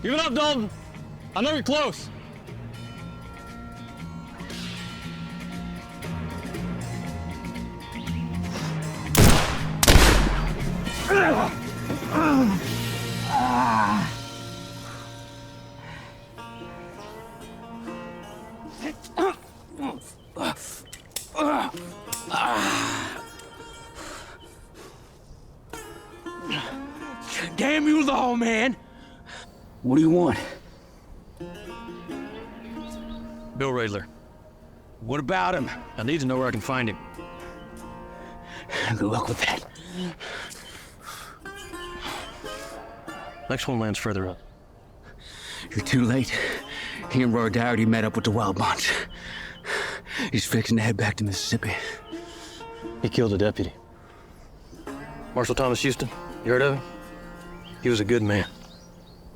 Give it up, Dalton. I know you're close. Damn you all, man! What do you want? Bill Radler. What about him? I need to know where I can find him. Good luck with that. Next one lands further up. You're too late. He and Roy Dougherty met up with the Wild Bunch. He's fixing to head back to Mississippi. He killed a deputy. Marshal Thomas Houston, you heard of him? He was a good man.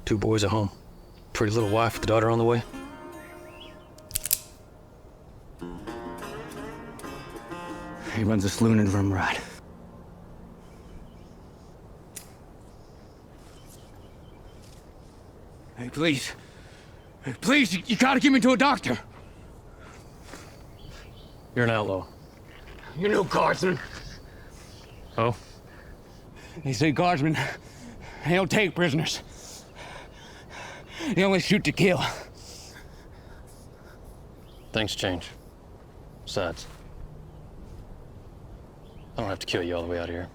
2 boys at home. Pretty little wife with the daughter on the way. He runs a saloon in Rimrod. Hey, please. Hey, please, you gotta get me to a doctor. You're an outlaw. You know Guardsmen. Oh? They say Guardsmen, they don't take prisoners. They only shoot to kill. Things change. Besides, I don't have to kill you all the way out here.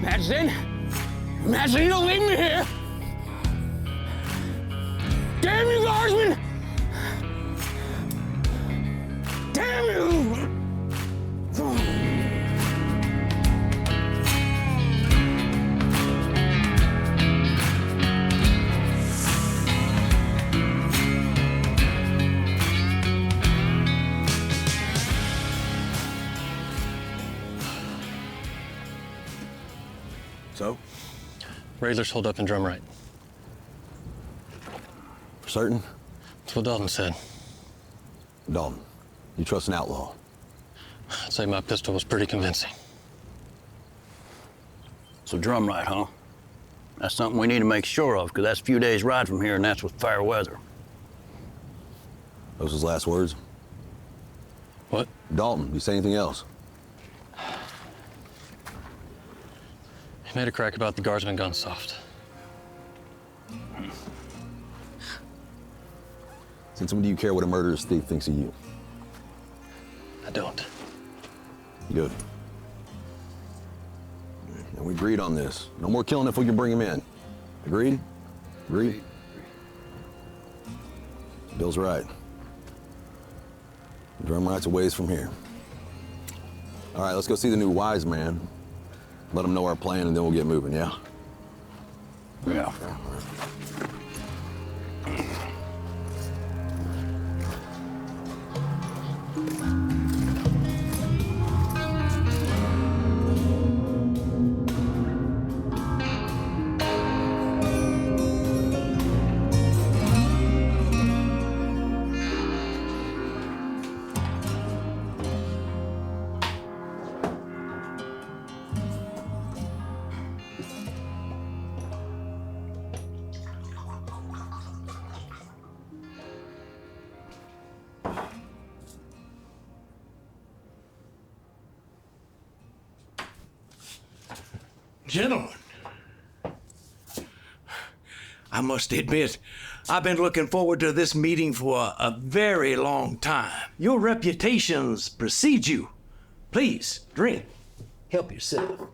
Madison? Madison, you don't leave me here! Damn you, Guardsmen! Damn you! So? Radler's holed up in Drumright. For certain? That's what Dalton said. Dalton, you trust an outlaw? I'd say my pistol was pretty convincing. So Drumright, huh? That's something we need to make sure of, because that's a few days' ride from here, and that's with fair weather. Those his last words? What? Dalton, you say anything else? He made a crack about the Guardsmen gun soft. Since when do you care what a murderous thief thinks of you? I don't. Good. And we agreed on this. No more killing if we can bring him in. Agreed? Agreed? Bill's right. Drumright's a ways from here. All right, let's go see the new wise man. Let him know our plan, and then we'll get moving, yeah? Yeah. Gentlemen, I must admit, I've been looking forward to this meeting for a very long time. Your reputations precede you. Please, drink. Help yourself.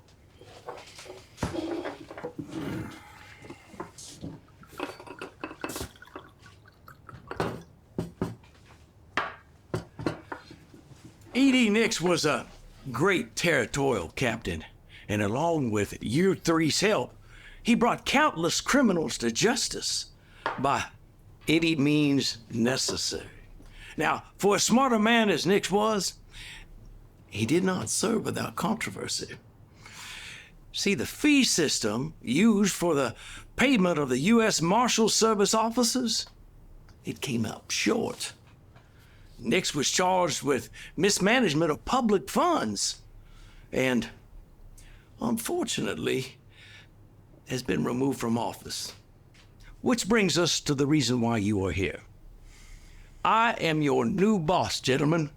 E.D. Nix was a great territorial captain, and along with Year Three's help, he brought countless criminals to justice by any means necessary. Now, for as smart a man as Nix was, he did not serve without controversy. See, the fee system used for the payment of the U.S. Marshal Service officers, it came up short. Nix was charged with mismanagement of public funds and, unfortunately, has been removed from office. Which brings us to the reason why you are here. I am your new boss, gentlemen.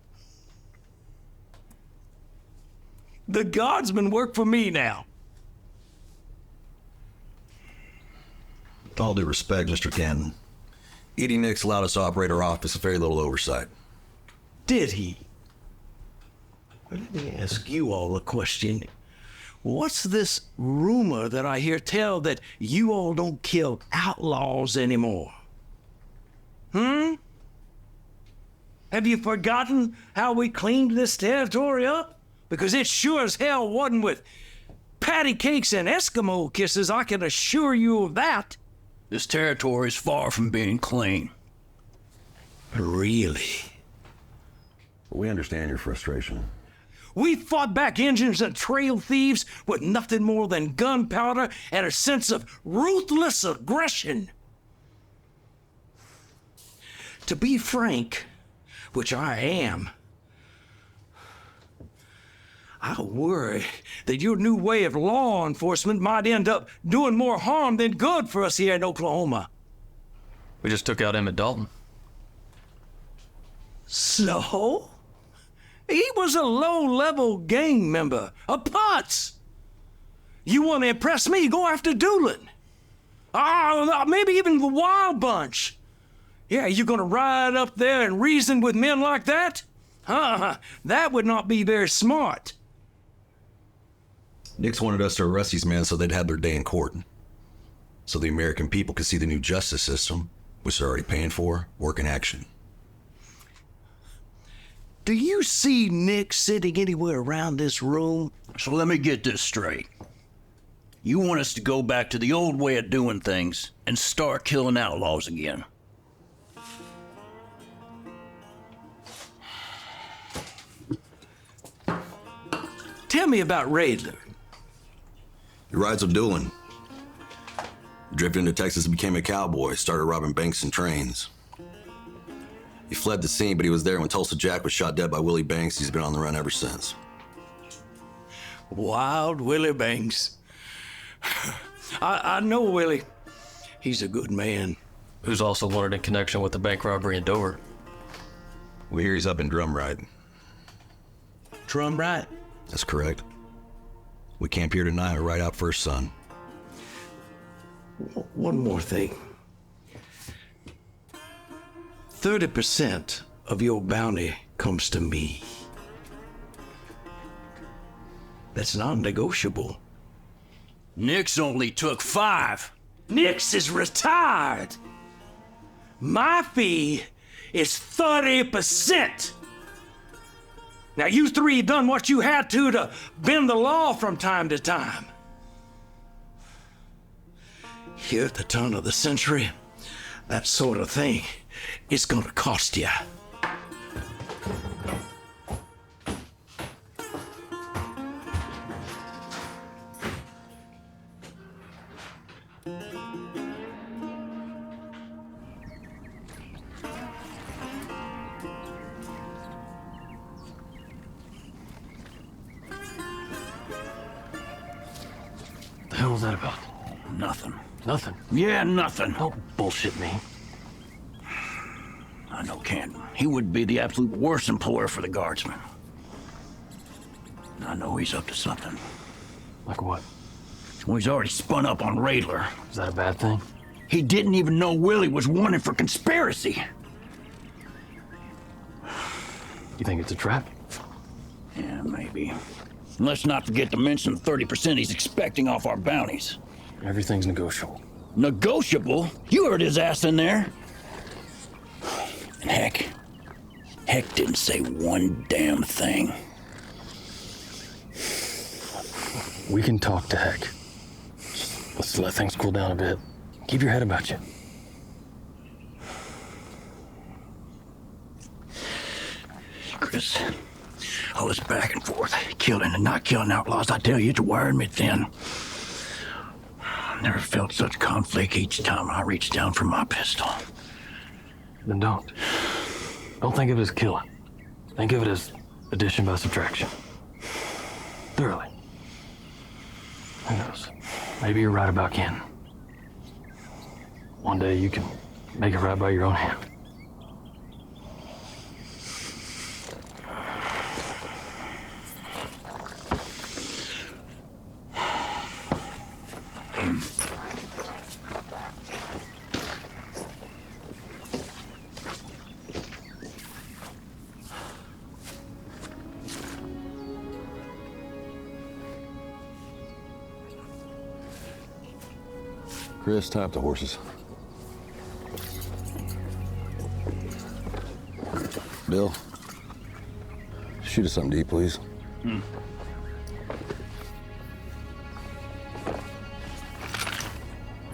The Guardsmen work for me now. With all due respect, Mr. Canton, E.D. Nix allowed us to operate our office with very little oversight. Did he? Well, let me ask you all a question. What's this rumor that I hear tell that you all don't kill outlaws anymore? Have you forgotten how we cleaned this territory up? Because it sure as hell wasn't with patty cakes and Eskimo kisses, I can assure you of that. This territory is far from being clean. Really? We understand your frustration. We fought back Indians and trail thieves with nothing more than gunpowder and a sense of ruthless aggression. To be frank, which I am, I worry that your new way of law enforcement might end up doing more harm than good for us here in Oklahoma. We just took out Emmett Dalton. So? He was a low-level gang member, a putz. You want to impress me, go after Doolin. Maybe even the Wild Bunch. Yeah, you gonna ride up there and reason with men like that? That would not be very smart. Nix wanted us to arrest these men so they'd have their day in court. So the American people could see the new justice system, which they're already paying for, work in action. Do you see Nick sitting anywhere around this room? So let me get this straight. You want us to go back to the old way of doing things and start killing outlaws again? Tell me about Raidler. He rides with Doolin. Drifted into Texas and became a cowboy, started robbing banks and trains. He fled the scene, but he was there when Tulsa Jack was shot dead by Willie Banks. He's been on the run ever since. Wild Willie Banks. I know Willie. He's a good man. Who's also wanted in connection with the bank robbery in Dover. We hear he's up in Drum Ride. Drum right? That's correct. We camp here tonight right out first sun. One more thing. 30% of your bounty comes to me. That's non-negotiable. Nix only took 5. Nix is retired. My fee is 30%. Now, you three done what you had to bend the law from time to time. Here at the turn of the century, that sort of thing is gonna cost you. The hell was that about? Nothing. Nothing. Yeah, nothing. Don't bullshit me. I know Canton. He would be the absolute worst employer for the Guardsmen. I know he's up to something. Like what? Well, he's already spun up on Raylor. Is that a bad thing? He didn't even know Willie was wanted for conspiracy. You think it's a trap? Yeah, maybe. And let's not forget to mention the 30% he's expecting off our bounties. Everything's negotiable. Negotiable? You heard his ass in there. And Heck didn't say one damn thing. We can talk to Heck. Let's let things cool down a bit. Keep your head about you. Chris, all this back and forth, killing and not killing outlaws, I tell you, it's wearing me thin. I never felt such conflict each time I reached down for my pistol. Then don't. Don't think of it as killing. Think of it as addition by subtraction. Thoroughly. Who knows? Maybe you're right about Ken. One day you can make it right by your own hand. Chris, tie up the horses. Bill, shoot us something to eat, please.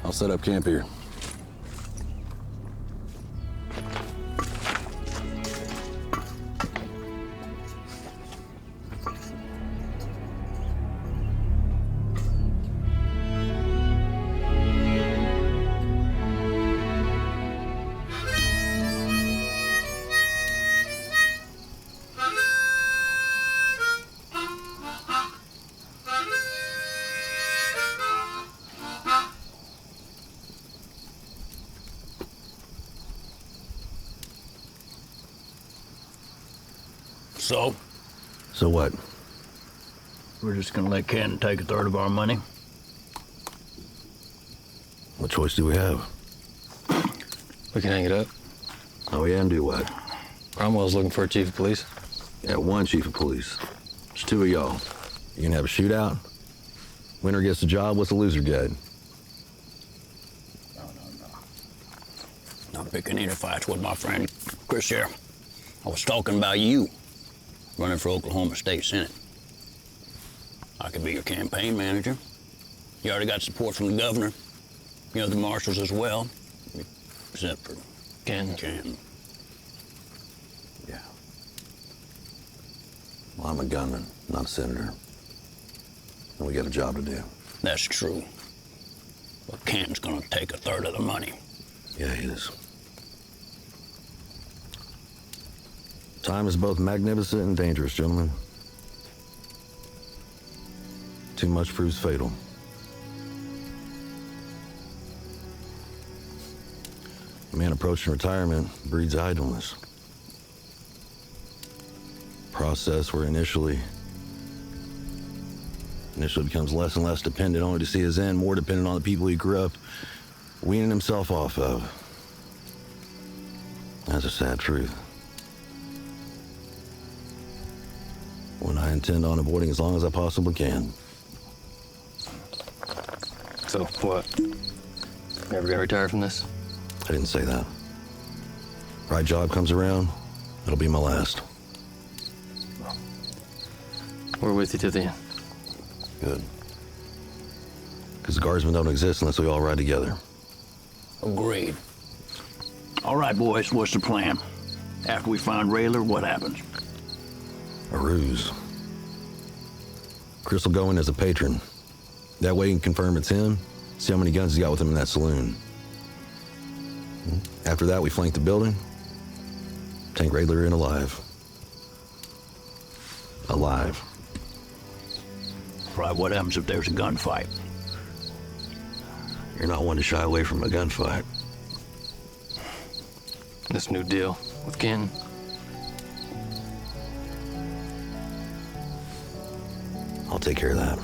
I'll set up camp here. So what? We're just gonna let Ken take a third of our money. What choice do we have? We can hang it up. Oh, yeah, and do what? Cromwell's looking for a chief of police. Yeah, one chief of police. There's two of y'all. You can have a shootout. Winner gets the job. What's the loser get? No. Not picking any fights with my friend Chris here. I was talking about you running for Oklahoma State Senate. I could be your campaign manager. You already got support from the governor. You know, the marshals as well. Except for Ken. Yeah. Well, I'm a gunman, not a senator. And we got a job to do. That's true. But Ken's gonna take a third of the money. Yeah, he is. Time is both magnificent and dangerous, gentlemen. Too much proves fatal. A man approaching retirement breeds idleness. Process where initially becomes less and less dependent only to see his end, more dependent on the people he grew up weaning himself off of. That's a sad truth. One I intend on avoiding as long as I possibly can. So, what? Never gonna retire from this? I didn't say that. Right job comes around, it'll be my last. We're with you to the end. Good. Because the Guardsmen don't exist unless we all ride together. Agreed. All right, boys, what's the plan? After we find Raylor, what happens? A ruse. Chris will go in as a patron. That way he can confirm it's him, see how many guns he's got with him in that saloon. After that, we flank the building, take Raylor in alive. Alive. Right, what happens if there's a gunfight? You're not one to shy away from a gunfight. This new deal with Ken. I'll take care of that.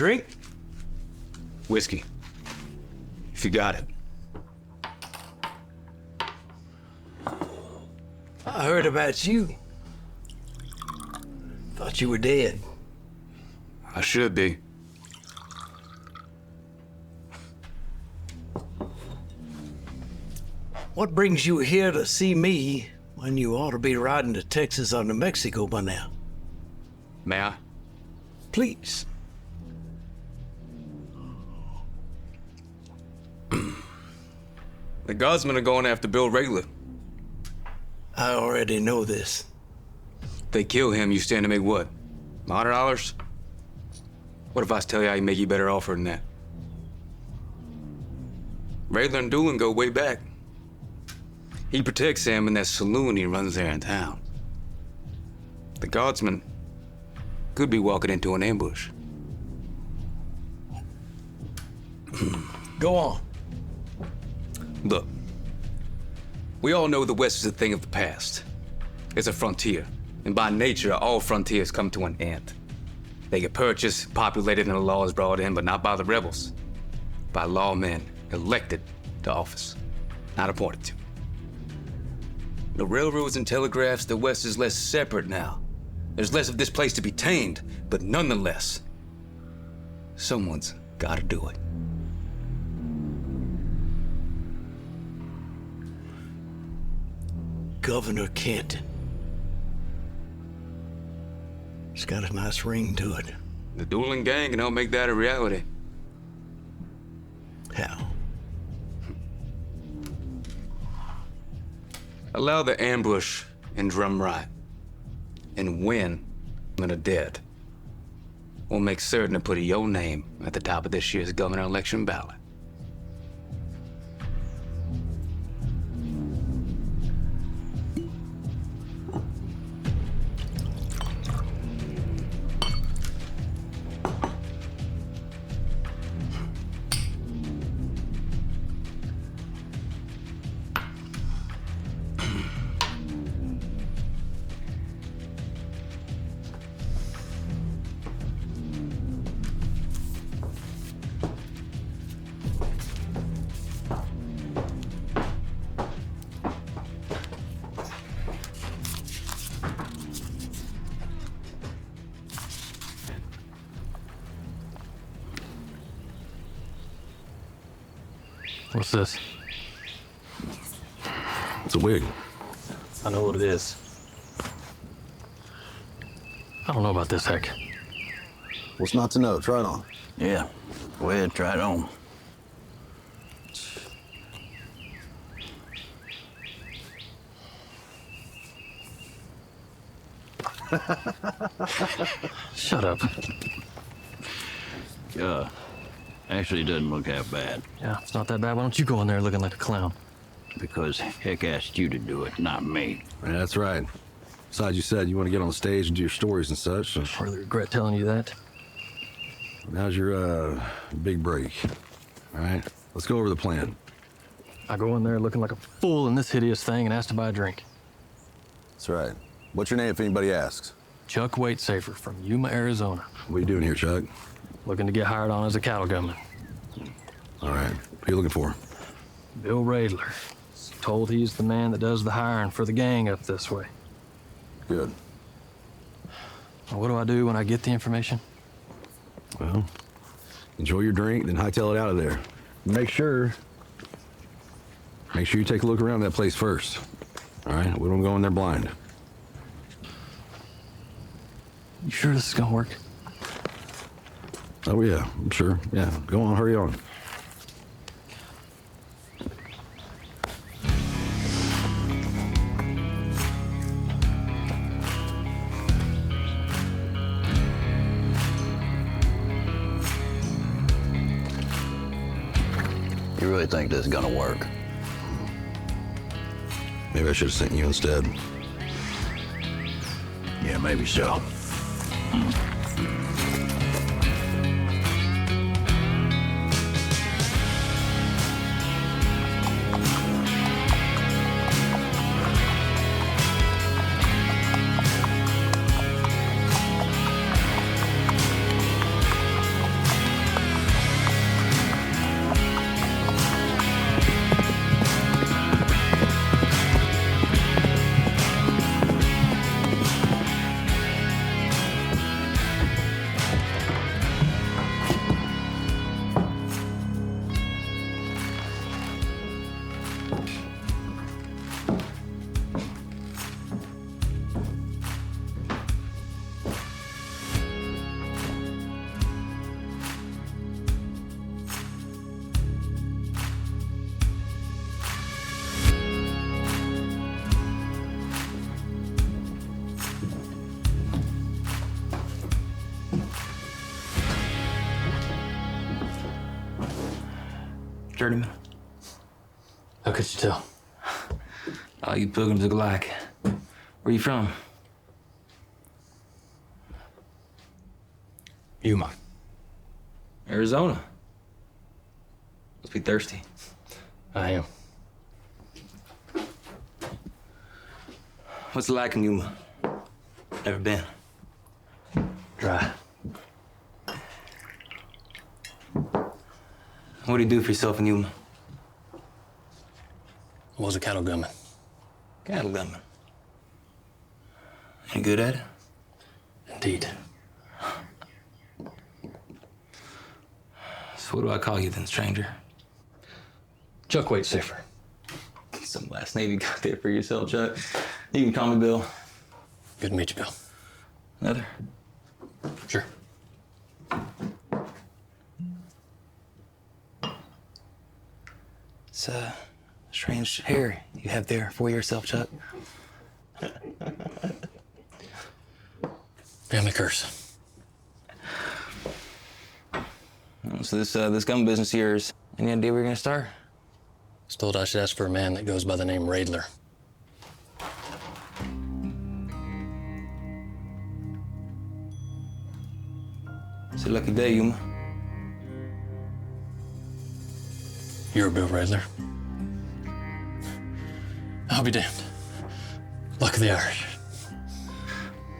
Drink? Whiskey. If you got it. I heard about you. Thought you were dead. I should be. What brings you here to see me when you ought to be riding to Texas or New Mexico by now? May I? Please. The Guardsmen are going after Bill Regler. I already know this. If they kill him, you stand to make what? $100? What if I tell you I can make you better offer than that? Regler and Doolin go way back. He protects Sam in that saloon he runs there in town. The Guardsmen could be walking into an ambush. Go on. Look, we all know the West is a thing of the past. It's a frontier, and by nature, all frontiers come to an end. They get purchased, populated, and the law is brought in, but not by the rebels. By lawmen elected to office, not appointed to. The railroads and telegraphs, the West is less separate now. There's less of this place to be tamed, but nonetheless, someone's gotta do it. Governor Canton. It's got a nice ring to it. The dueling gang can help make that a reality. How? Allow the ambush and drum riot, and win when they're dead. We'll make certain to put your name at the top of this year's governor election ballot. What's this? It's a wig. I know what it is. I don't know about this, Heck. What's not to know? Try it on. Yeah, go ahead, try it on. Shut up. Actually, it doesn't look half bad. Yeah, it's not that bad. Why don't you go in there looking like a clown? Because Heck asked you to do it, not me. Yeah, that's right. Besides, you said you want to get on the stage and do your stories and such. So I really regret telling you that. now's your big break. All right, let's go over the plan. I go in there looking like a fool in this hideous thing and ask to buy a drink. That's right. What's your name if anybody asks? Chuck Waitsafer from Yuma, Arizona. What are you doing here, Chuck? Looking to get hired on as a cattle gunman. All right. Who are you looking for? Bill Radler. Told he's the man that does the hiring for the gang up this way. Good. Well, what do I do when I get the information? Well, enjoy your drink, then hightail it out of there. Make sure you take a look around that place first. All right? We don't go in there blind. You sure this is gonna work? Oh, yeah, I'm sure. Yeah, go on, hurry on. You really think this is gonna work? Maybe I should have sent you instead. Yeah, maybe so. Journeyman. How could you tell? All you pilgrims look alike. Where you from? Yuma. Arizona. Must be thirsty. I am. What's it like in Yuma? Never been. Dry. What do you do for yourself in Yuma? I was a cattle gunman. Cattle gunman. You good at it? Indeed. So what do I call you then, stranger? Chuck Waite Safer. Some last name you got there for yourself, Chuck. You can call me Bill. Good to meet you, Bill. Another? Sure. It's a strange hair you have there for yourself, Chuck. Family curse. So this gun business of yours, any idea where you're gonna start? I was told I should ask for a man that goes by the name Radler. It's a lucky day, Yuma. You're Bill Radler. I'll be damned. Luck of the Irish.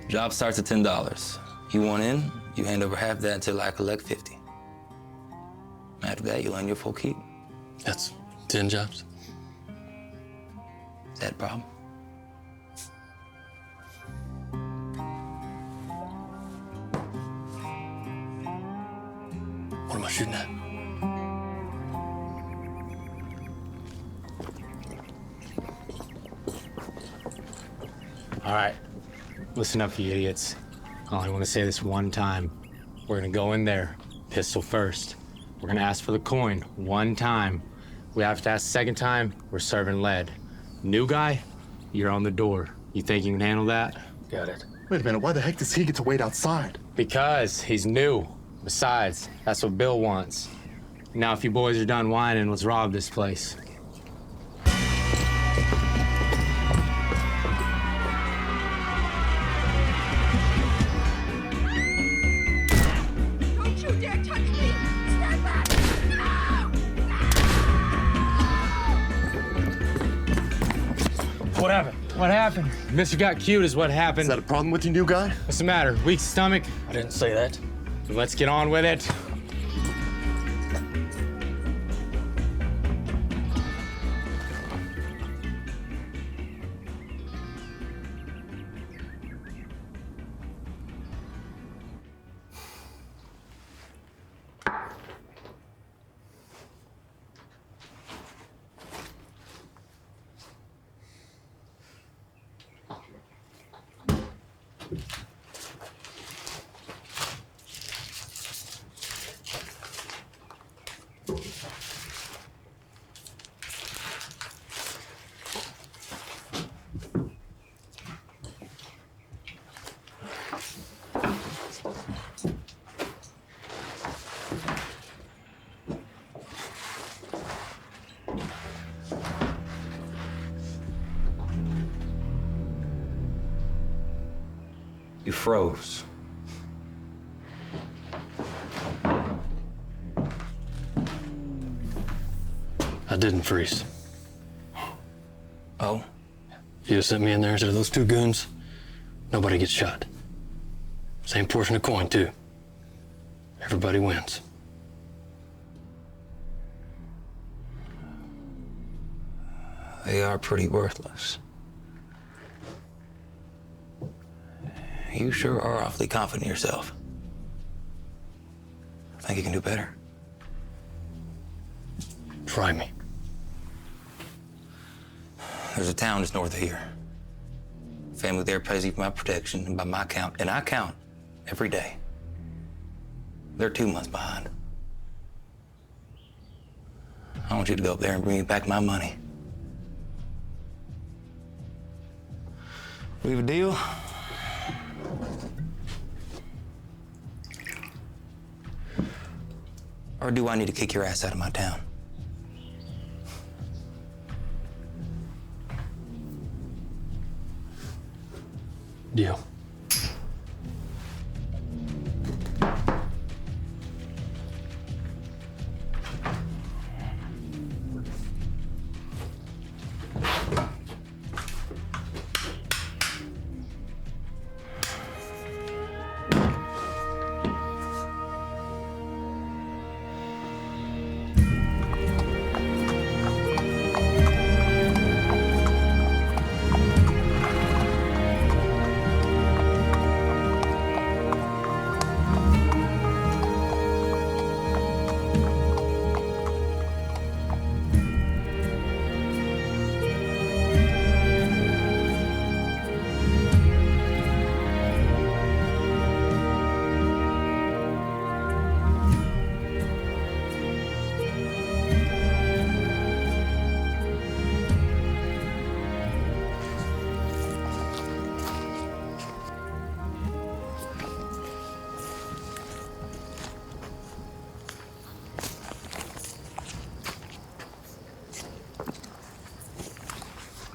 Job starts at $10. You want in, you hand over half that until I collect 50. After that, you'll earn your full keep. That's 10 jobs. Is that a problem? What am I shooting at? All right, listen up, you idiots. I only want to say this one time. We're gonna go in there, pistol first. We're gonna ask for the coin one time. We have to ask the second time, we're serving lead. New guy, you're on the door. You think you can handle that? Got it. Wait a minute, why the heck does he get to wait outside? Because he's new. Besides, that's what Bill wants. Now, if you boys are done whining, let's rob this place. Don't you dare touch me! Stand back! No! What happened? What happened? Mr. got cute is what happened. Is that a problem with you, new guy? What's the matter? Weak stomach? I didn't say that. Then let's get on with it. You froze. I didn't freeze. Oh? If you had sent me in there instead of those two goons, nobody gets shot. Same portion of coin, too. Everybody wins. They are pretty worthless. You sure are awfully confident in yourself. I think you can do better. Try me. There's a town just north of here. Family there pays me for my protection, and by my count, and I count every day, they're 2 months behind. I want you to go up there and bring me back my money. We have a deal? Or do I need to kick your ass out of my town? Deal.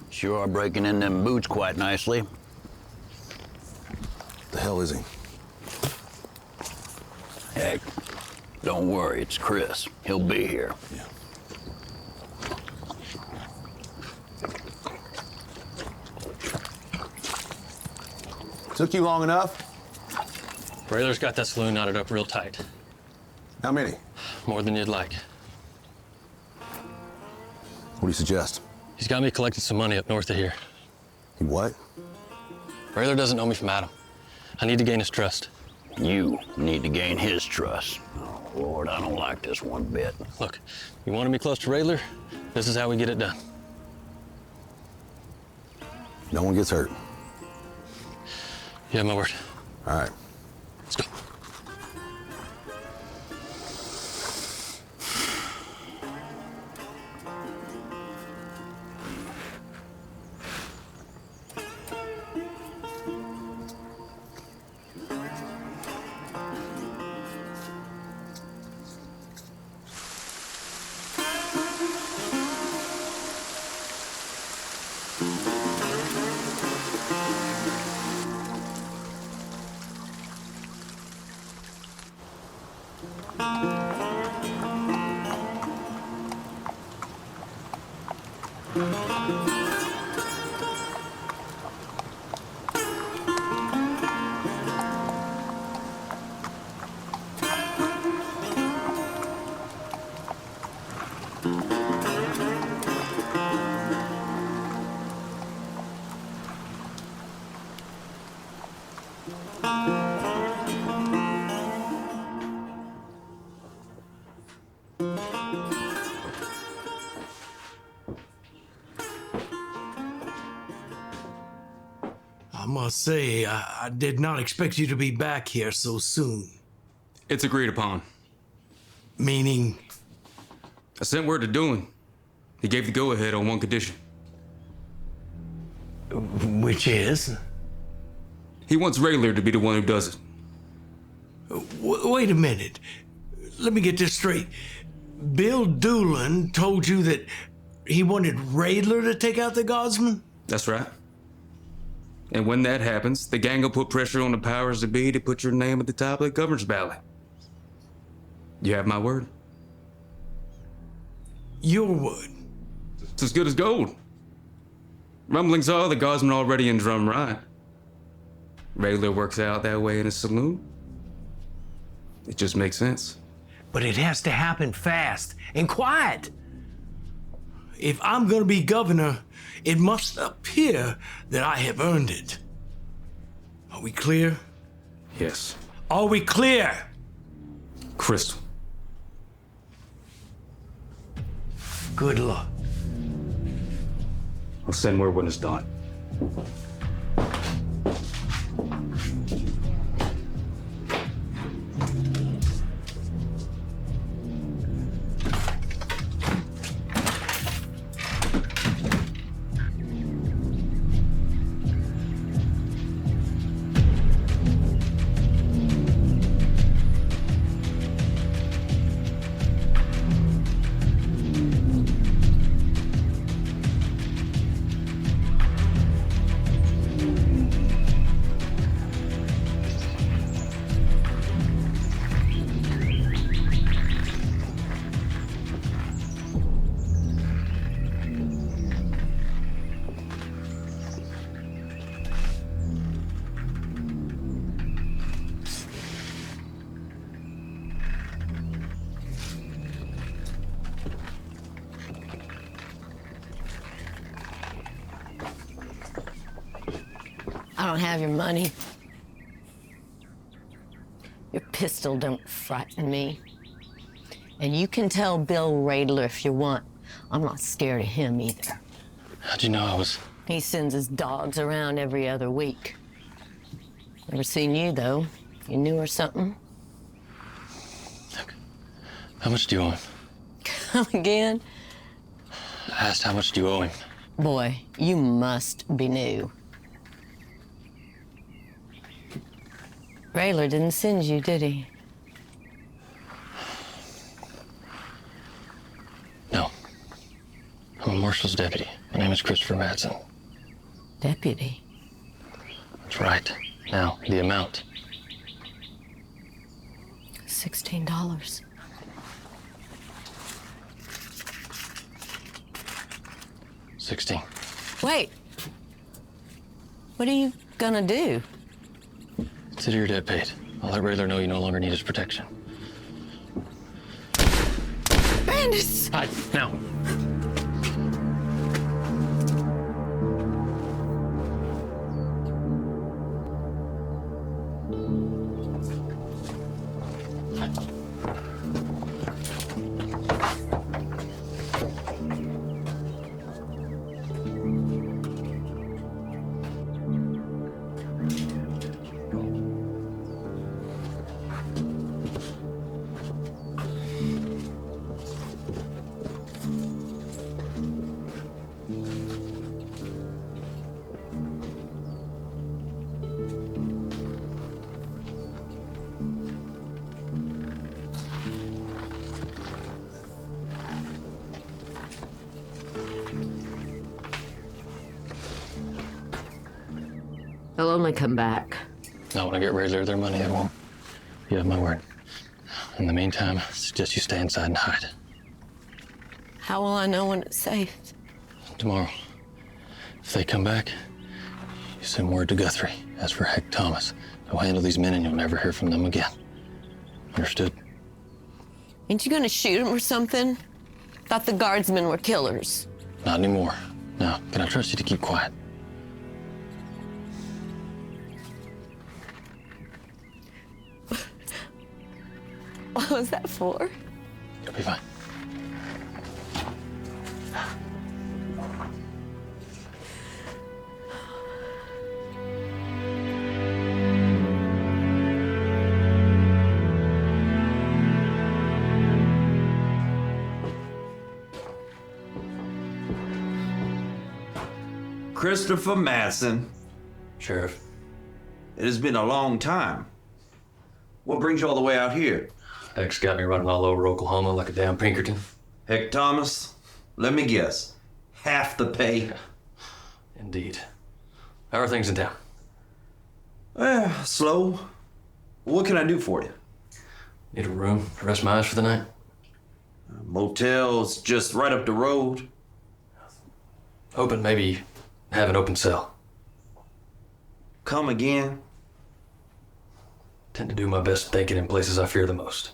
Sure are breaking in them boots quite nicely. The hell is he? Heck, don't worry, it's Chris. He'll be here. Yeah. Took you long enough? Rayler's got that saloon knotted up real tight. How many? More than you'd like. What do you suggest? He's got me collecting some money up north of here. He what? Rayler doesn't know me from Adam. I need to gain his trust. You need to gain his trust. Oh, Lord, I don't like this one bit. Look, you wanted me close to Rayler? This is how we get it done. No one gets hurt. You have my word. All right. Let's go. I must say, I did not expect you to be back here so soon. It's agreed upon. Meaning? I sent word to Doolin. He gave the go-ahead on one condition. Which is? He wants Rayler to be the one who does it. Wait a minute. Let me get this straight. Bill Doolin told you that he wanted Rayler to take out the Guardsmen? That's right. And when that happens, the gang will put pressure on the powers that be to put your name at the top of the governor's ballot. You have my word? Your word? It's as good as gold. Rumblings are the Guardsmen already in Drum Ride. Rayler works out that way in his saloon. It just makes sense. But it has to happen fast and quiet. If I'm gonna be governor, it must appear that I have earned it. Are we clear? Yes. Are we clear? Crystal. Good luck. I'll send word when it's done. I don't have your money. Your pistol don't frighten me. And you can tell Bill Radler if you want. I'm not scared of him either. How'd you know I was... He sends his dogs around every other week. Never seen you, though. You new or something? How much do you owe him? Come again? I asked how much do you owe him? Boy, you must be new. Radler didn't send you, did he? No. I'm a marshal's deputy. My name is Christopher Madsen. Deputy? That's right. Now, the amount. $16. $16. Wait. What are you gonna do? Consider your debt paid. I'll let Radler know you no longer need his protection. Bandits! Hide, now. They'll only come back. Not when I get Radler their money, I won't. You have my word. In the meantime, I suggest you stay inside and hide. How will I know when it's safe? Tomorrow, if they come back, you send word to Guthrie. As for Heck Thomas, he'll handle these men and you'll never hear from them again. Understood? Ain't you gonna shoot him or something? Thought the Guardsmen were killers. Not anymore. Now, can I trust you to keep quiet? What was that for? You'll be fine. Christopher Madsen. Sheriff. It has been a long time. What brings you all the way out here? Heck's got me running all over Oklahoma like a damn Pinkerton. Heck Thomas, let me guess. Half the pay? Indeed. How are things in town? Slow. What can I do for you? Need a room to rest my eyes for the night? Motel's just right up the road. Hoping maybe have an open cell. Come again? Tend to do my best thinking in places I fear the most.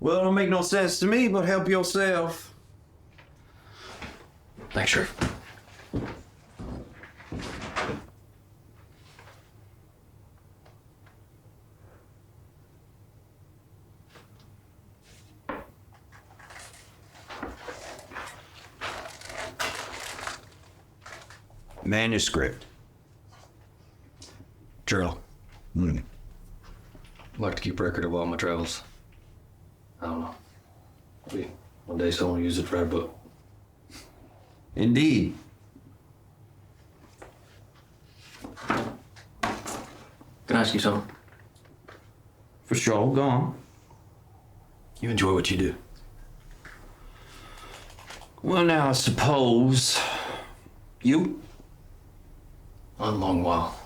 Well, it don't make no sense to me, but help yourself. Thanks, Sheriff. manuscript. Journal. Hmm. I'd like to keep record of all my travels. I don't know. Maybe one day someone will use it for a book. Indeed. Can I ask you something? For sure, go on. You enjoy what you do. Well, now, I suppose... You? Not in a long while.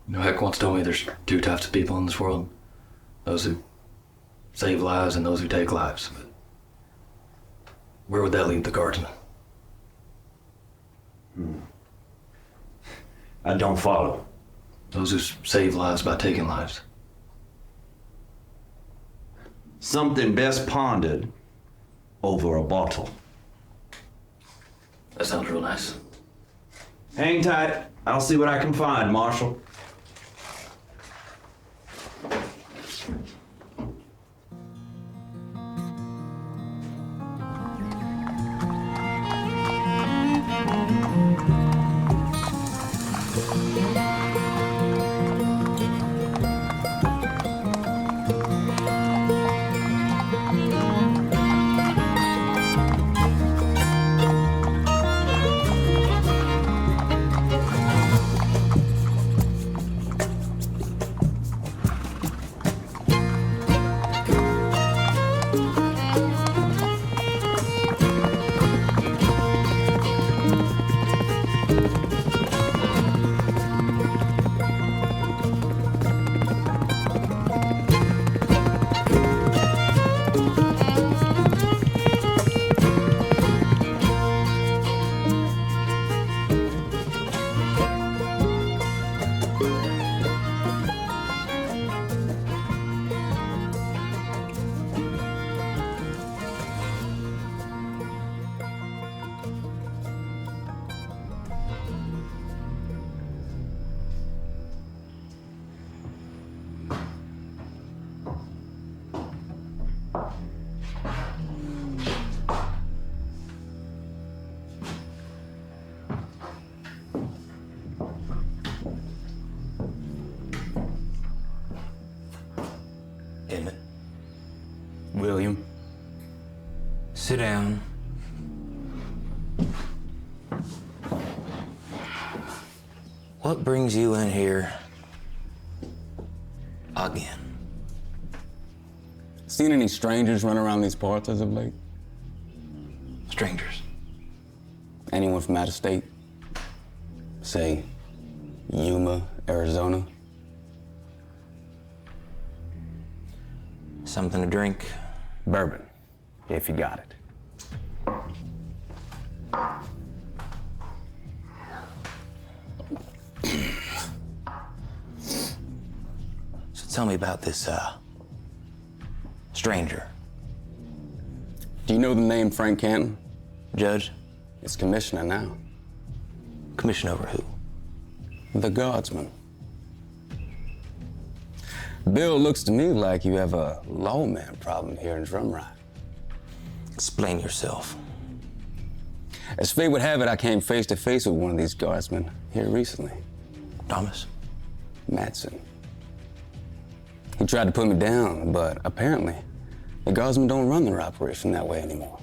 You know, Heck once told me there's two types of people in this world. Those who save lives and those who take lives. But where would that leave the Guardsmen? I don't follow. Those who save lives by taking lives. Something best pondered over a bottle. That sounds real nice. Hang tight. I'll see what I can find, Marshal. Emmett, William. sit down. What brings you in here again? Seen any strangers run around these parts as of late? Strangers? Anyone from out of state? Say, Yuma, Arizona? Something to drink? Bourbon, if you got it. So tell me about this, stranger. Do you know the name Frank Canton? Judge? It's commissioner now. Commission over who? The Guardsmen. Bill, looks to me like you have a lawman problem here in Drumride. Explain yourself. As fate would have it, I came face to face with one of these Guardsmen here recently. Thomas? Madsen. He tried to put me down, but apparently the Guardsmen don't run their operation that way anymore.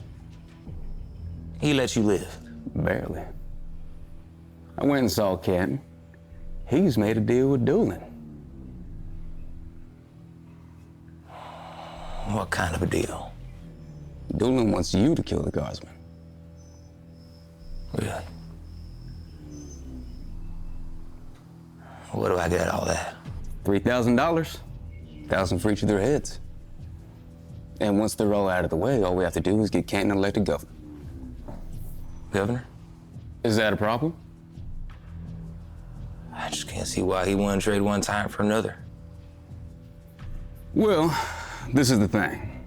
He let you live? Barely. I went and saw Canton. He's made a deal with Doolin. What kind of a deal? Doolin wants you to kill the Guardsmen. Really? What do I get out of all that? $3,000. $1,000 for each of their heads. And once they're all out of the way, all we have to do is get Canton elected governor. Governor? Is that a problem? I just can't see why he wouldn't trade one time for another. Well, this is the thing.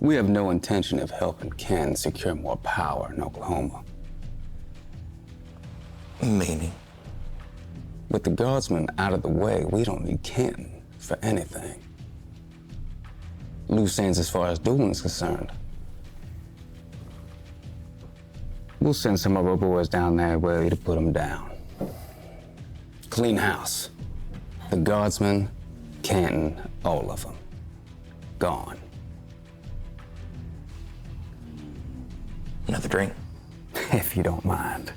We have no intention of helping Ken secure more power in Oklahoma. Meaning? With the Guardsmen out of the way, we don't need Ken for anything. Loose ends as far as Doolin is concerned. We'll send some of our boys down there ready to put them down. Clean house. The Guardsmen, Canton, all of them. Gone. Another drink? If you don't mind.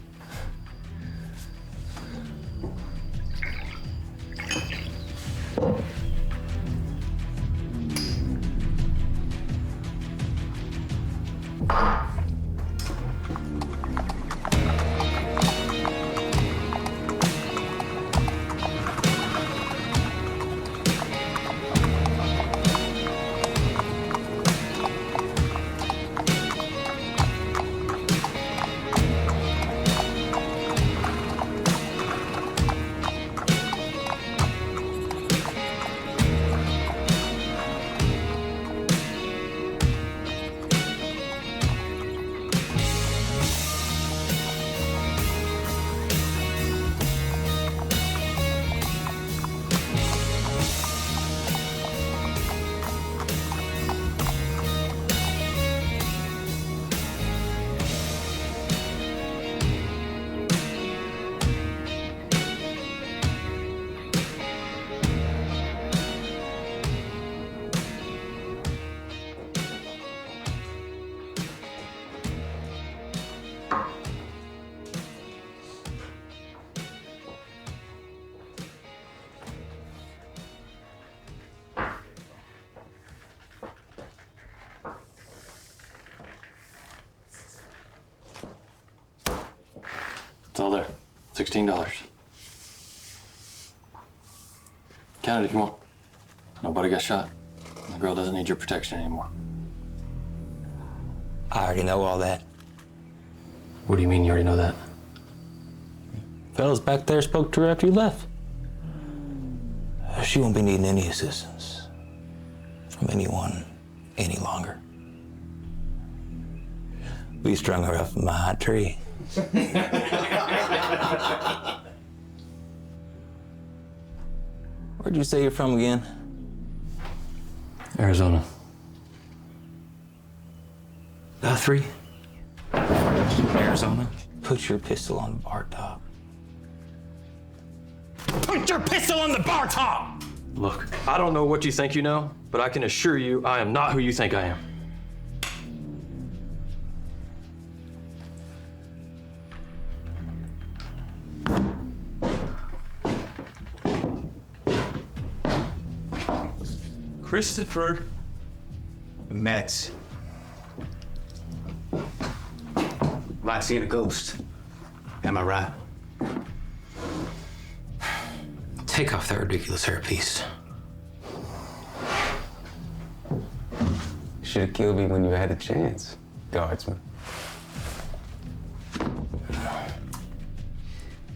It's all there. $16. Count it if you want. Nobody got shot. The girl doesn't need your protection anymore. I already know all that. What do you mean you already know that? Fellas back there spoke to her after you left. She won't be needing any assistance from anyone any longer. We strung her up in my hot tree. Where'd you say you're from again? Arizona. Guthrie? Arizona? Put your pistol on the bar top. Put your pistol on the bar top! Look, I don't know what you think you know, but I can assure you I am not who you think I am. Christopher Metz. Like seeing a ghost. Am I right? Take off that ridiculous hairpiece. Should have killed me when you had a chance, Guardsman.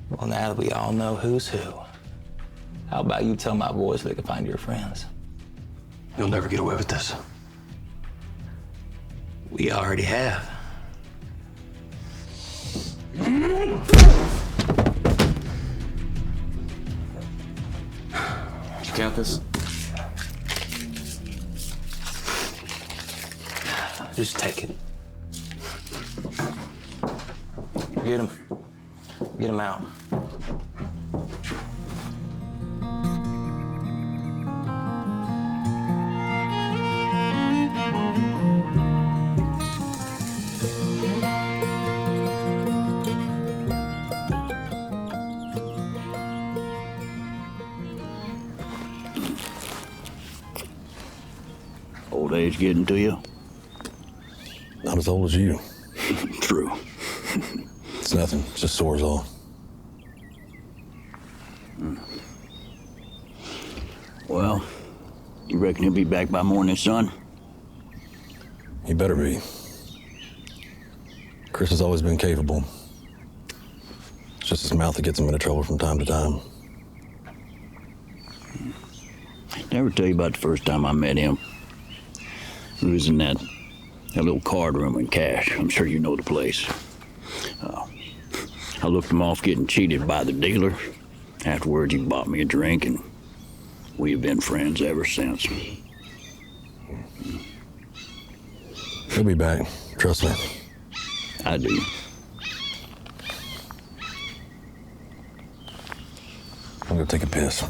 Well, now that we all know who's who, how about you tell my boys they can find your friends? You'll never get away with this. We already have. Did you count this? Just take it. Get him. Get him out. Old age getting to you? Not as old as you. True. It's nothing. It's just sores all. Well, you reckon he'll be back by morning, son? He better be. Chris has always been capable. It's just his mouth that gets him into trouble from time to time. Never tell you about the first time I met him. He was in that little card room in Cash. I'm sure you know the place. I looked him off getting cheated by the dealer. Afterwards, he bought me a drink, and we've been friends ever since. He'll be back. Trust me. I do. go take a piss.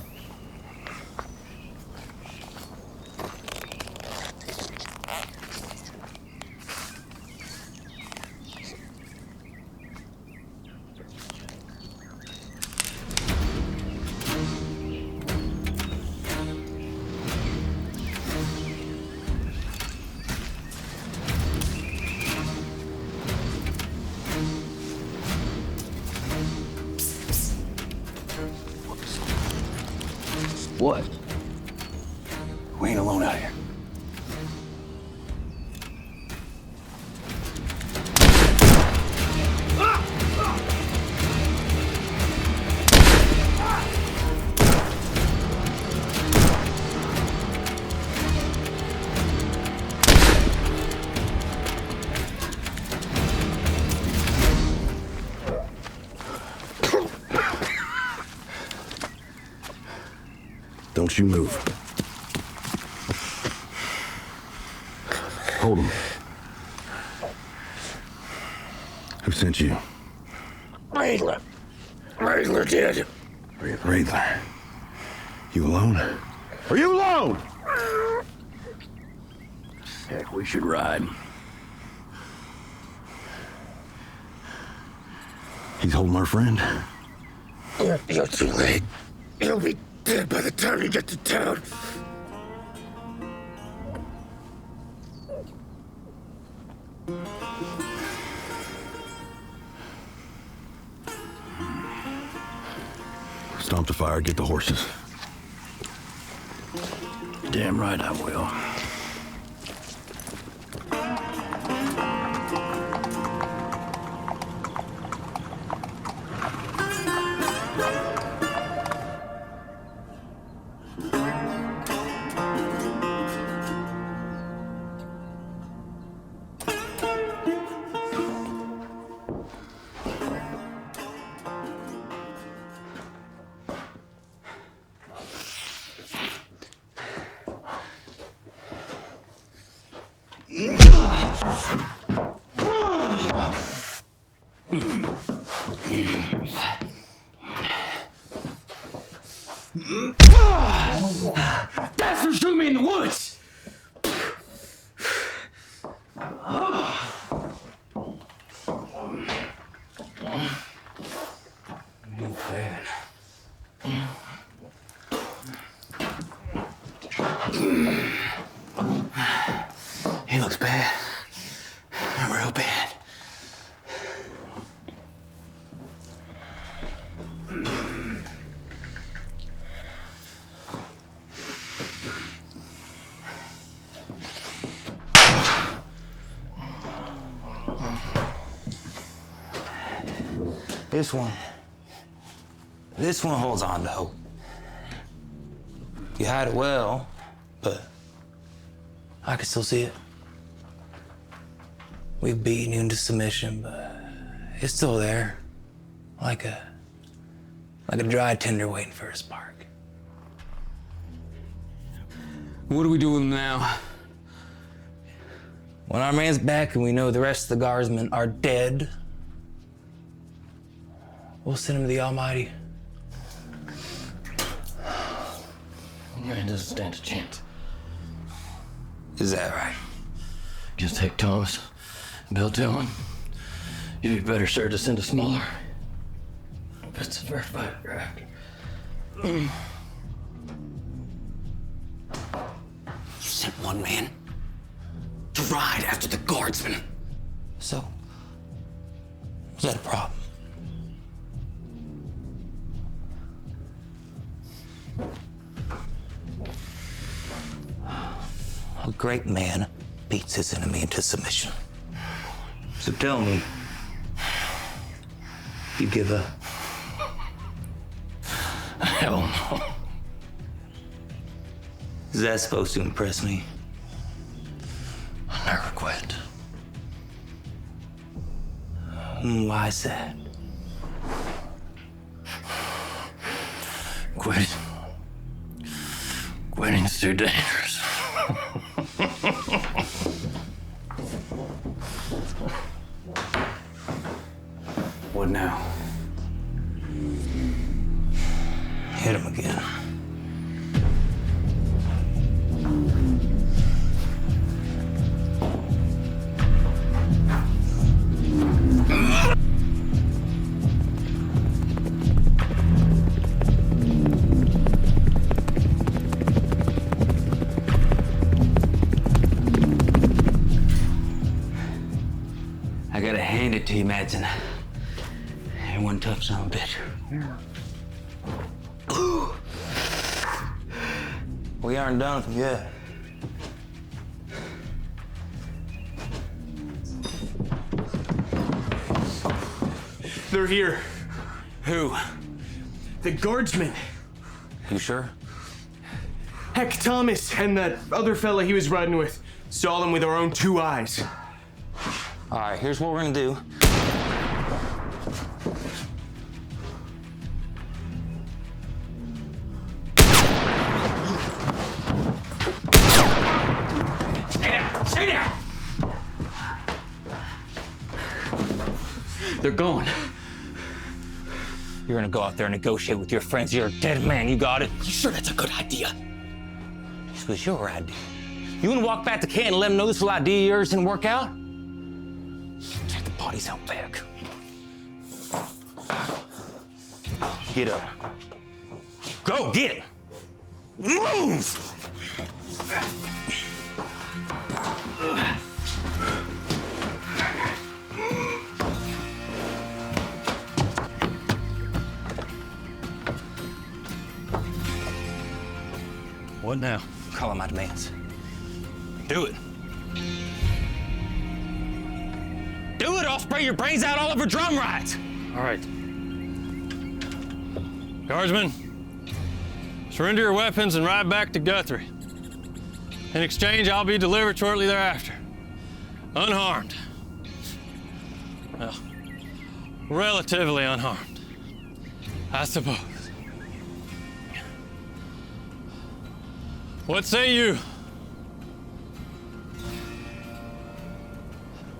What? We ain't alone out here. Don't you move. Hold him. Who sent you? Raidler. Raidler did. Raidler. You alone? Are you alone? Heck, we should ride. He's holding our friend. You're too late. He'll be dead by the time you get to town. Stomp the fire, get the horses. Damn right I will. That's who shoot me in the woods! He looks bad. Real bad. This one holds on to hope. You hide it well, but I can still see it. We've beaten you into submission, but it's still there. Like a dry tinder waiting for a spark. What do we do with him now? When our man's back and we know the rest of the Guardsmen are dead, we'll send him to the Almighty. Man doesn't stand a chance. Is that right? Just take Thomas, Bill Dillon. You'd be better served to send a smaller. It's a verified draft. You sent one man to ride after the Guardsmen. So, is that a problem? A great man beats his enemy into submission. So tell me, you give up? Hell no. Is that supposed to impress me? I never quit. Why is that? Quitting's too dangerous. What now? Hit him again. I gotta hand it to you, Madsen. You're one tough son of a bitch. We aren't done with them yet. They're here. Who? The Guardsmen. You sure? Heck, Thomas and that other fella he was riding with saw them with our own 2 eyes. All right, here's what we're gonna do. Stay down! They're going. You're gonna go out there and negotiate with your friends. You're a dead man, you got it? You sure that's a good idea? This was your idea. You wanna walk back to camp and let them know this little idea of yours didn't work out? Take the bodies out back. Get up. Go, get it! Move! What now? Call my demands. Do it. Do it, or I'll spray your brains out all over drum rides. All right. Guardsmen, surrender your weapons and ride back to Guthrie. In exchange, I'll be delivered shortly thereafter. Unharmed. Well, relatively unharmed, I suppose. What say you?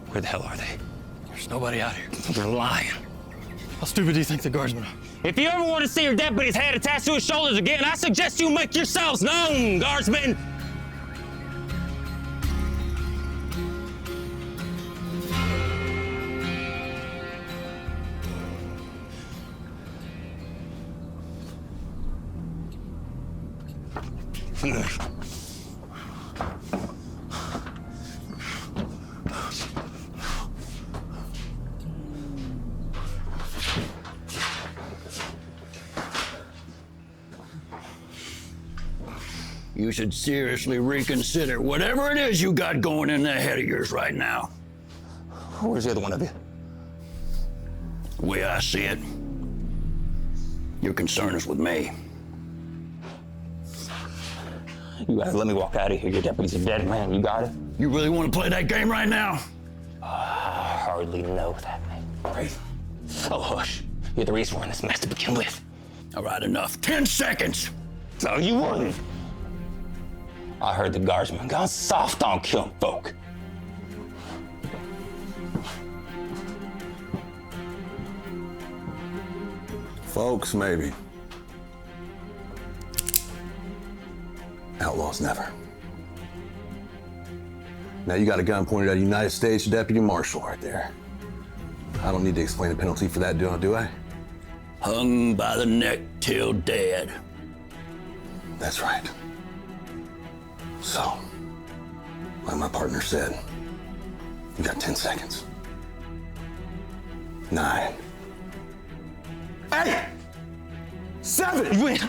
Where the hell are they? There's nobody out here. You're lying. How stupid do you think the Guardsmen are? If you ever want to see your deputy's head attached to his shoulders again, I suggest you make yourselves known, Guardsmen. You should seriously reconsider whatever it is you got going in that head of yours right now. Where's the other one of you? The way I see it, your concern is with me. You gotta let me walk out of here. Your deputy's a dead man. You got it? You really want to play that game right now? I hardly know that man. Right? Oh, hush. You're the reason we're in this mess to begin with. All right, enough. 10 seconds. No, you wouldn't. I heard the Guardsmen gone soft on killing folk. Folks, maybe. Outlaws never. Now you got a gun pointed at a United States Deputy Marshal right there. I don't need to explain the penalty for that, do I? Hung by the neck till dead. That's right. So, like my partner said, you got 10 seconds. 9. 8! 7! You win.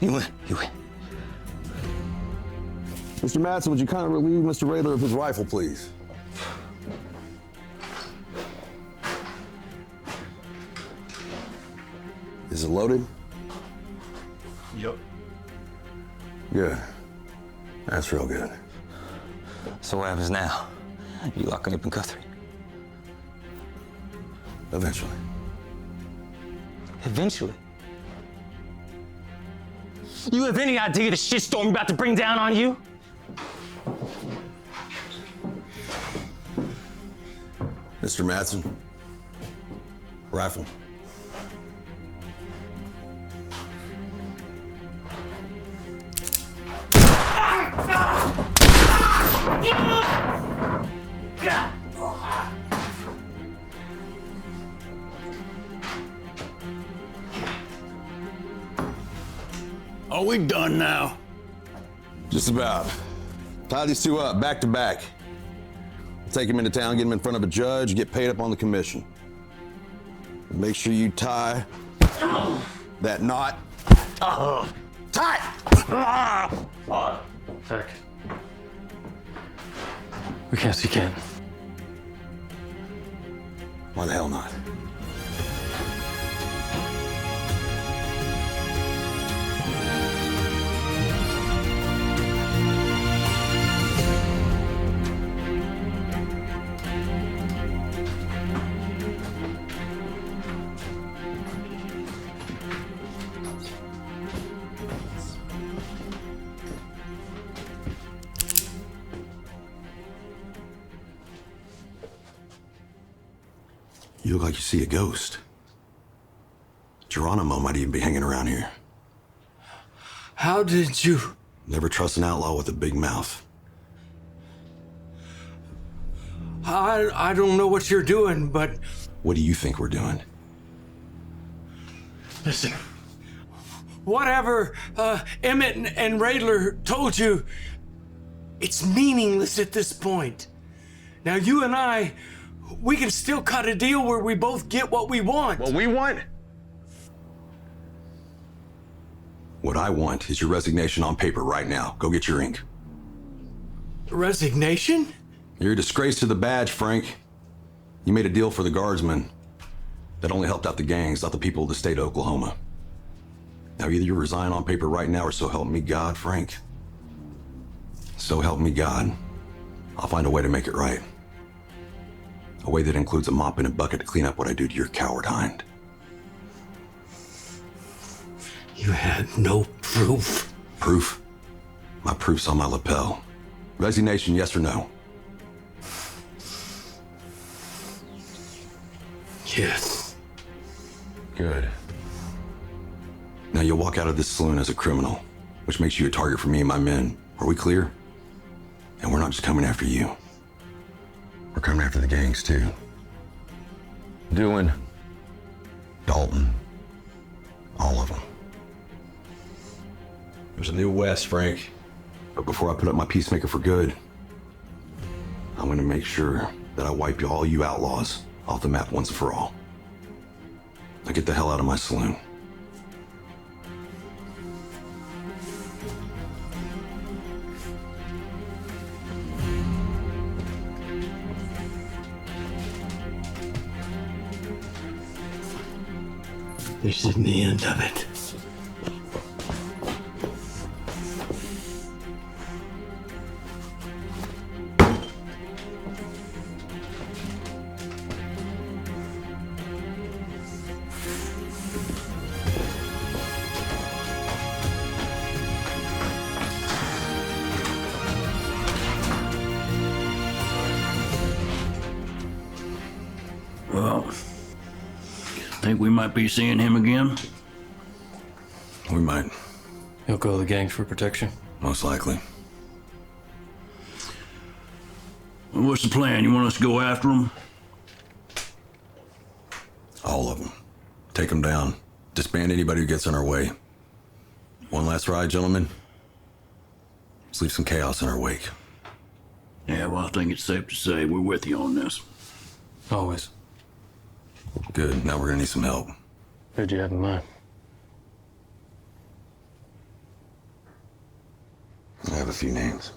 You win. You win. Mr. Madsen, would you kind of relieve Mr. Raylor of his rifle, please? Is it loaded? Yep. Good. That's real good. So what happens now? You lock me up in Guthrie? Eventually. Eventually? You have any idea the shitstorm about to bring down on you? Mr. Madsen, rifle. Are we done now? Just about. Tie these two up, back to back. Take them into town, get them in front of a judge, get paid up on the commission. Make sure you tie that knot. Tight! Heck. We can't see Ken. Why the hell not? You look like you see a ghost. Geronimo might even be hanging around here. How did you... Never trust an outlaw with a big mouth. I don't know what you're doing, but... What do you think we're doing? Listen. Whatever Emmett and Radler told you, it's meaningless at this point. Now, you and I, we can still cut a deal where we both get what we want. What we want? What I want is your resignation on paper right now. Go get your ink. Resignation? You're a disgrace to the badge, Frank. You made a deal for the Guardsmen that only helped out the gangs, not the people of the state of Oklahoma. Now, either you resign on paper right now or so help me God, Frank. So help me God. I'll find a way to make it right. A way that includes a mop and a bucket to clean up what I do to your coward hind. You had no proof. Proof? My proof's on my lapel. Resignation, yes or no? Yes. Good. Now you'll walk out of this saloon as a criminal, which makes you a target for me and my men. Are we clear? And we're not just coming after you. We're coming after the gangs too. Doing? Dalton. All of them. There's a new West, Frank. But before I put up my peacemaker for good, I'm gonna make sure that I wipe all you outlaws off the map once and for all. Now get the hell out of my saloon. This isn't the end of it. Well, think we might be seeing him again? We might. He'll go to the gangs for protection. Most likely. Well, what's the plan? You want us to go after him? All of them. Take them down. Disband anybody who gets in our way. One last ride, gentlemen. Let's leave some chaos in our wake. Yeah, well, I think it's safe to say we're with you on this. Always. Good. Now we're gonna need some help. Who'd you have in mind? I have a few names.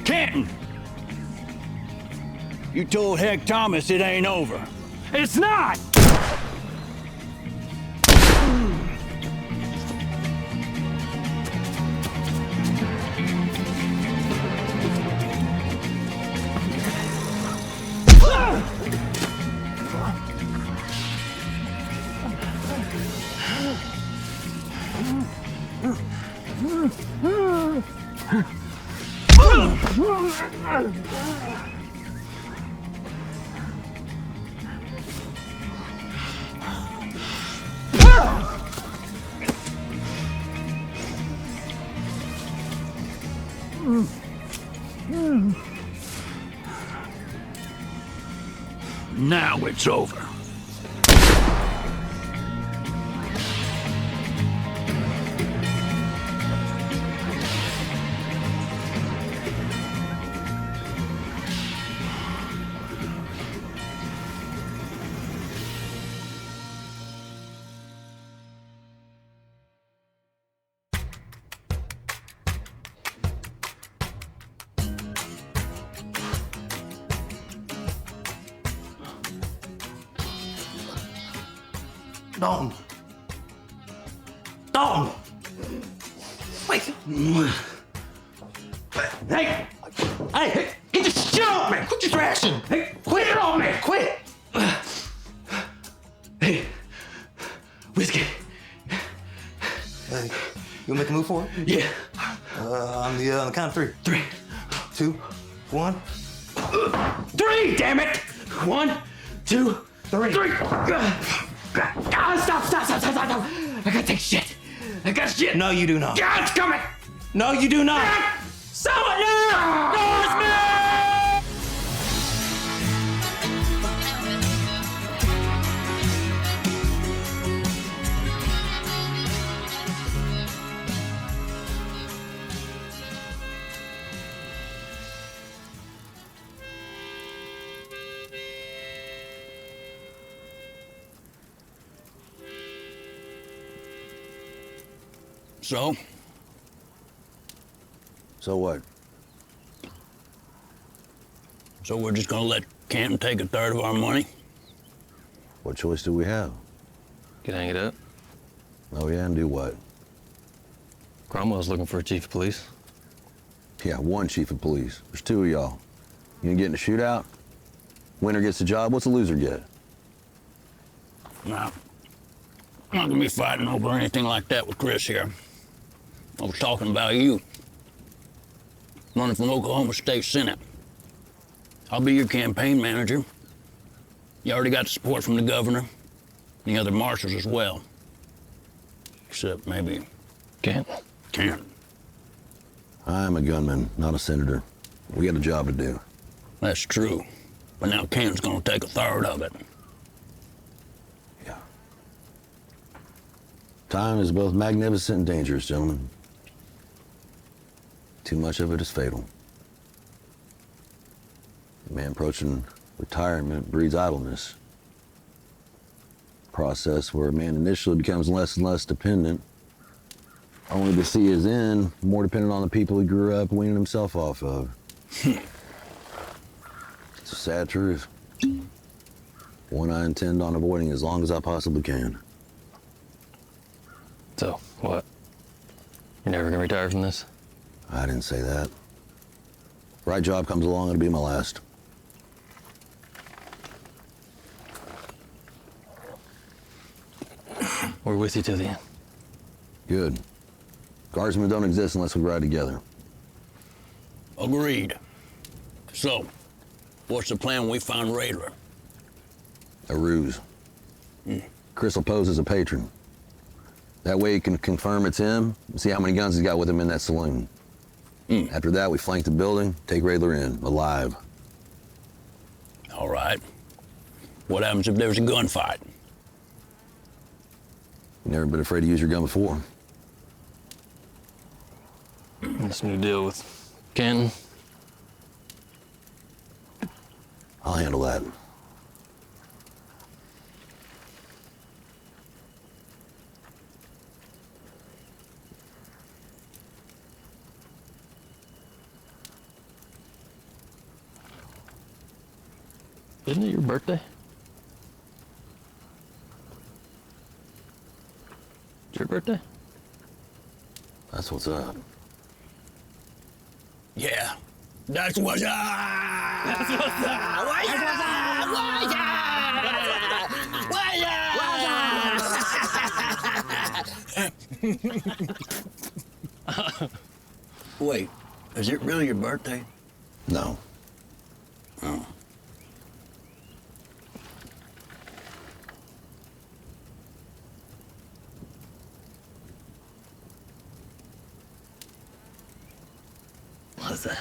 Canton! You told Heck Thomas it ain't over. It's not! Now it's over. Dalton. Dalton. Wait. Hey. Hey, get the shit off me. Quit your thrashing. Hey, quit it on me. Quit. Hey. Whiskey. Hey, you gonna make a move for it? Yeah. On the count of three. 3, 2, 1. 3, damn it. 1, 2, 3. Stop. I gotta take shit. I got shit. No, you do not. God, it's coming. No, you do not. Someone now! Guardsmen! So? So what? So we're just gonna let Canton take a third of our money? What choice do we have? Could hang it up. Oh yeah, and do what? Cromwell's looking for a chief of police. Yeah, one chief of police. There's 2 of y'all. You gonna get in a shootout? Winner gets the job, what's the loser get? No. I'm not gonna be fighting over anything like that with Chris here. I was talking about you. Running from Oklahoma State Senate. I'll be your campaign manager. You already got the support from the governor and the other marshals as well. Except maybe Canton. I'm a gunman, not a senator. We got a job to do. That's true. But now Canton's gonna take a third of it. Yeah. Time is both magnificent and dangerous, gentlemen. Too much of it is fatal. A man approaching retirement breeds idleness. Process where a man initially becomes less and less dependent, only to see his end more dependent on the people he grew up weaning himself off of. It's a sad truth. One I intend on avoiding as long as I possibly can. So, what? You're never gonna retire from this? I didn't say that. Right job comes along, it'll be my last. We're with you till the end. Good. Guardsmen don't exist unless we ride together. Agreed. So, what's the plan when we find Raidler? A ruse. Chris will pose as a patron. That way he can confirm it's him and see how many guns he's got with him in that saloon. After that, we flank the building, take Raidler in, alive. All right. What happens if there's a gunfight? You never been afraid to use your gun before. This new deal with Canton. I'll handle that. Isn't it your birthday? It's your birthday? That's what's up. Yeah, that's what's up! That's what's up! Wait, is it really your birthday? No. was that?